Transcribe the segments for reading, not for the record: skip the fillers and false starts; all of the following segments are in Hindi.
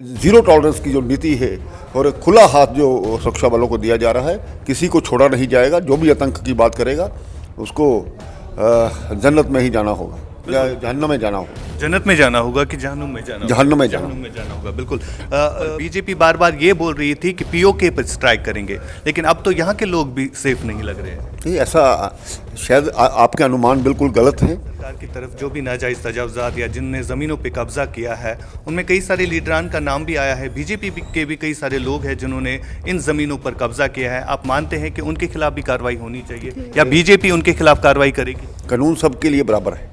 जीरो टॉलरेंस की जो नीति है और खुला हाथ जो सुरक्षा बलों को दिया जा रहा है, किसी को छोड़ा नहीं जाएगा। जो भी आतंक की बात करेगा उसको जन्नत में ही जाना होगा या जहन्नम में जाना होगा। जन्नत में जाना होगा कि जहन्नुम में जाना होगा? जहन्नुम में जहन्नुम में जाना होगा, बिल्कुल। बीजेपी बार बार ये बोल रही थी कि पीओके पर स्ट्राइक करेंगे, लेकिन अब तो यहाँ के लोग भी सेफ नहीं लग रहे हैं। नहीं, ऐसा शायद आपके अनुमान बिल्कुल गलत है। सरकार की तरफ जो भी नाजायज़ तजावुज़ात या जिनने ज़मीनों पे कब्जा किया है, उनमें कई सारे लीडरान का नाम भी आया है। बीजेपी के भी कई सारे लोग हैं जिन्होंने इन ज़मीनों पर कब्जा किया है। आप मानते हैं कि उनके खिलाफ भी कार्रवाई होनी चाहिए या बीजेपी उनके खिलाफ कार्रवाई करेगी? कानून सबके लिए बराबर है।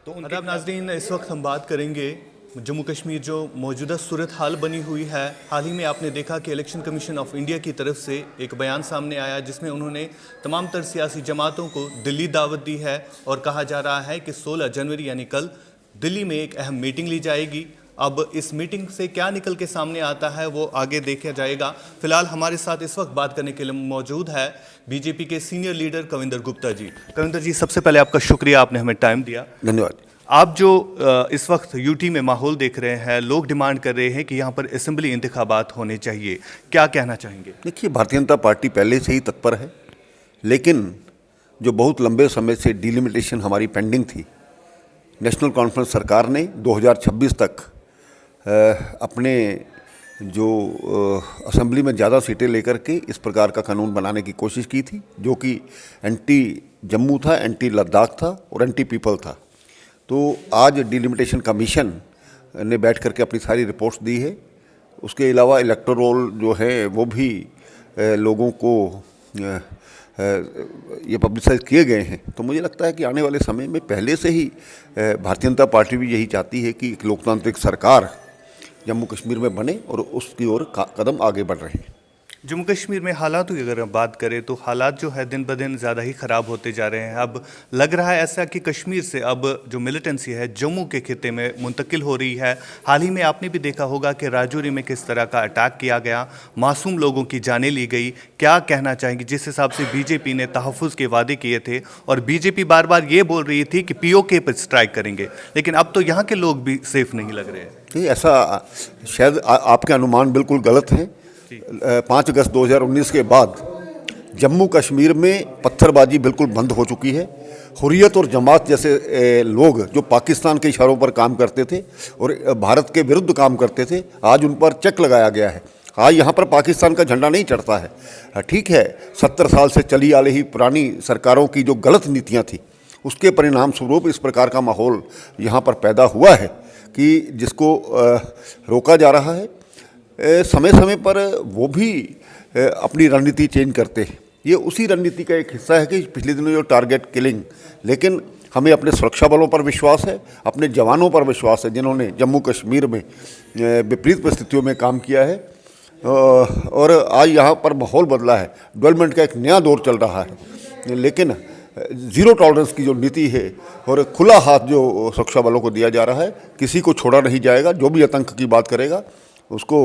तो आदाब नाज़रीन, इस वक्त हम बात करेंगे जम्मू कश्मीर जो मौजूदा सूरत हाल बनी हुई है। हाल ही में आपने देखा कि इलेक्शन कमीशन ऑफ इंडिया की तरफ से एक बयान सामने आया जिसमें उन्होंने तमाम तर सियासी जमातों को दिल्ली दावत दी है और कहा जा रहा है कि 16 जनवरी यानी कल दिल्ली में एक अहम मीटिंग ली जाएगी। अब इस मीटिंग से क्या निकल के सामने आता है वो आगे देखा जाएगा। फिलहाल हमारे साथ इस वक्त बात करने के लिए मौजूद है बीजेपी के सीनियर लीडर कविंदर गुप्ता जी। कविंदर जी, सबसे पहले आपका शुक्रिया, आपने हमें टाइम दिया। धन्यवाद। आप जो इस वक्त यूटी में माहौल देख रहे हैं, लोग डिमांड कर रहे हैं कि यहाँ पर असेंबली इंतखाबात होने चाहिए, क्या कहना चाहेंगे? देखिए, भारतीय जनता पार्टी पहले से ही तत्पर है, लेकिन जो बहुत लंबे समय से डिलिमिटेशन हमारी पेंडिंग थी, नेशनल कॉन्फ्रेंस सरकार ने 2026 तक अपने जो असेंबली में ज़्यादा सीटें लेकर के इस प्रकार का कानून बनाने की कोशिश की थी, जो कि एंटी जम्मू था, एंटी लद्दाख था और एंटी पीपल था। तो आज डिलिमिटेशन कमीशन ने बैठ करके अपनी सारी रिपोर्ट्स दी है। उसके अलावा इलेक्टोरल जो है वो भी लोगों को ये पब्लिसाइज किए गए हैं। तो मुझे लगता है कि आने वाले समय में पहले से ही भारतीय जनता पार्टी भी यही चाहती है कि एक लोकतांत्रिक सरकार जम्मू कश्मीर में बने और उसकी ओर कदम आगे बढ़ रहे हैं। जम्मू कश्मीर में हालात की अगर हम बात करें तो हालात जो है दिन ब दिन ज़्यादा ही ख़राब होते जा रहे हैं। अब लग रहा है ऐसा कि कश्मीर से अब जो मिलिटेंसी है जम्मू के खिते में मुंतकिल हो रही है। हाल ही में आपने भी देखा होगा कि राजौरी में किस तरह का अटैक किया गया, मासूम लोगों की जानें ली गई। क्या कहना चाहेंगे? जिस हिसाब से बीजेपी ने तहफ़्फ़ुज़ के वादे किए थे और बीजेपी बार बार ये बोल रही थी कि पीओके पर स्ट्राइक करेंगे, लेकिन अब तो यहाँ के लोग भी सेफ नहीं लग रहे हैं। नहीं, ऐसा शायद आपके अनुमान बिल्कुल गलत हैं। 5 अगस्त 2019 के बाद जम्मू कश्मीर में पत्थरबाजी बिल्कुल बंद हो चुकी है। हुर्रियत और जमात जैसे लोग जो पाकिस्तान के इशारों पर काम करते थे और भारत के विरुद्ध काम करते थे, आज उन पर चेक लगाया गया है। आज यहाँ पर पाकिस्तान का झंडा नहीं चढ़ता है। ठीक है, 70 साल से चली आ रही पुरानी सरकारों की जो गलत नीतियाँ थी, उसके परिणाम स्वरूप इस प्रकार का माहौल यहाँ पर पैदा हुआ है कि जिसको रोका जा रहा है। समय समय पर वो भी अपनी रणनीति चेंज करते हैं। ये उसी रणनीति का एक हिस्सा है कि पिछले दिनों जो टारगेट किलिंग, लेकिन हमें अपने सुरक्षा बलों पर विश्वास है, अपने जवानों पर विश्वास है जिन्होंने जम्मू कश्मीर में विपरीत परिस्थितियों में काम किया है। और आज यहाँ पर माहौल बदला है, डेवलपमेंट का एक नया दौर चल रहा है। लेकिन जीरो टॉलरेंस की जो नीति है और खुला हाथ जो सुरक्षा बलों को दिया जा रहा है, किसी को छोड़ा नहीं जाएगा। जो भी आतंक की बात करेगा उसको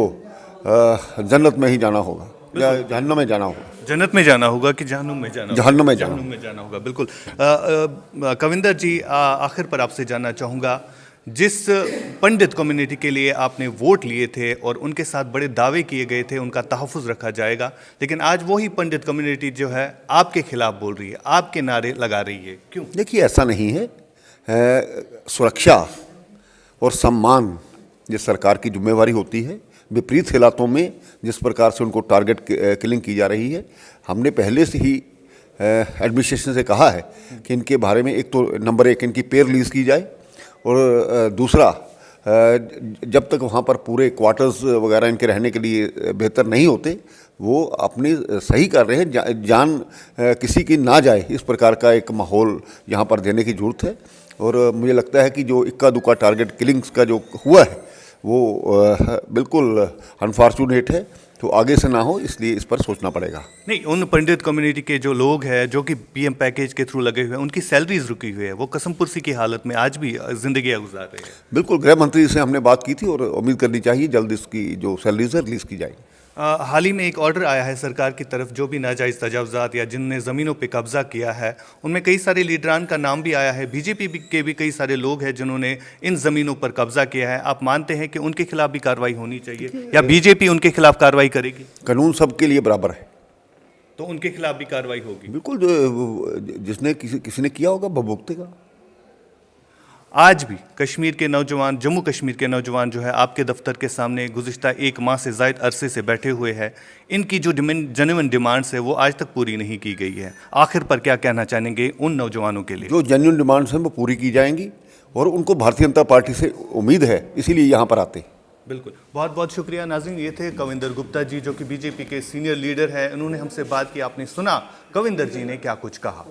जन्नत में ही जाना होगा या जहन्नुम में जाना होगा। जन्नत में जाना होगा कि जहन्नुम में जाना होगा? जहन्नुम में जाना होगा, बिल्कुल। कविंदर जी, आखिर पर आपसे जानना चाहूँगा, जिस पंडित कम्युनिटी के लिए आपने वोट लिए थे और उनके साथ बड़े दावे किए गए थे उनका तहफ़्फ़ुज़ रखा जाएगा, लेकिन आज वही पंडित कम्युनिटी जो है आपके खिलाफ बोल रही है, आपके नारे लगा रही है, क्यों? देखिए, ऐसा नहीं है। सुरक्षा और सम्मान जिस सरकार की जिम्मेवारी होती है, विपरीत हालातों में जिस प्रकार से उनको टारगेट किलिंग की जा रही है, हमने पहले से ही एडमिनिस्ट्रेशन से कहा है कि इनके बारे में एक तो नंबर 1 इनकी पे रिलीज़ की जाए और दूसरा जब तक वहाँ पर पूरे क्वार्टर्स वगैरह इनके रहने के लिए बेहतर नहीं होते, वो अपनी सही कर रहे हैं, जान किसी की ना जाए, इस प्रकार का एक माहौल यहाँ पर देने की ज़रूरत है। और मुझे लगता है कि जो इक्का दुक्का टारगेट किलिंग्स का जो हुआ है वो बिल्कुल अनफॉर्चुनेट है। तो आगे से ना हो, इसलिए इस पर सोचना पड़ेगा। नहीं, उन पंडित कम्युनिटी के जो लोग हैं जो कि पीएम पैकेज के थ्रू लगे हुए हैं, उनकी सैलरीज रुकी हुई है, वो कसम पुर्सी की हालत में आज भी जिंदगियां गुजार रहे हैं। बिल्कुल, गृह मंत्री से हमने बात की थी और उम्मीद करनी चाहिए जल्द इसकी जो सैलरीज है रिलीज़ की जाएगी। हाल ही में एक ऑर्डर आया है सरकार की तरफ, जो भी नाजायज़ तजावज़ात या जिनने ज़मीनों पे कब्ज़ा किया है उनमें कई सारे लीडरान का नाम भी आया है। बीजेपी के भी कई सारे लोग हैं जिन्होंने इन ज़मीनों पर कब्ज़ा किया है। आप मानते हैं कि उनके खिलाफ भी कार्रवाई होनी चाहिए या बीजेपी उनके खिलाफ कार्रवाई करेगी? कानून सबके लिए बराबर है, तो उनके खिलाफ भी कार्रवाई होगी। बिल्कुल। जिसने किसी ने किया होगा वो भुगतेगा। आज भी कश्मीर के नौजवान, जम्मू कश्मीर के नौजवान जो है आपके दफ्तर के सामने गुज़िश्ता 1 माह से ज़ायद अरसे से बैठे हुए हैं। इनकी जो जेन्युइन डिमांड्स है वो आज तक पूरी नहीं की गई है। आखिर पर क्या कहना चाहेंगे उन नौजवानों के लिए? जो जेन्युइन डिमांड्स हैं वो पूरी की जाएंगी और उनको भारतीय जनता पार्टी से उम्मीद है, इसीलिए यहाँ पर आते हैं। बिल्कुल, बहुत बहुत शुक्रिया नाज़रीन। ये थे कविंदर गुप्ता जी, जो कि बीजेपी के सीनियर लीडर हैं। उन्होंने हमसे बात की, आपने सुना कविंदर जी ने क्या कुछ कहा।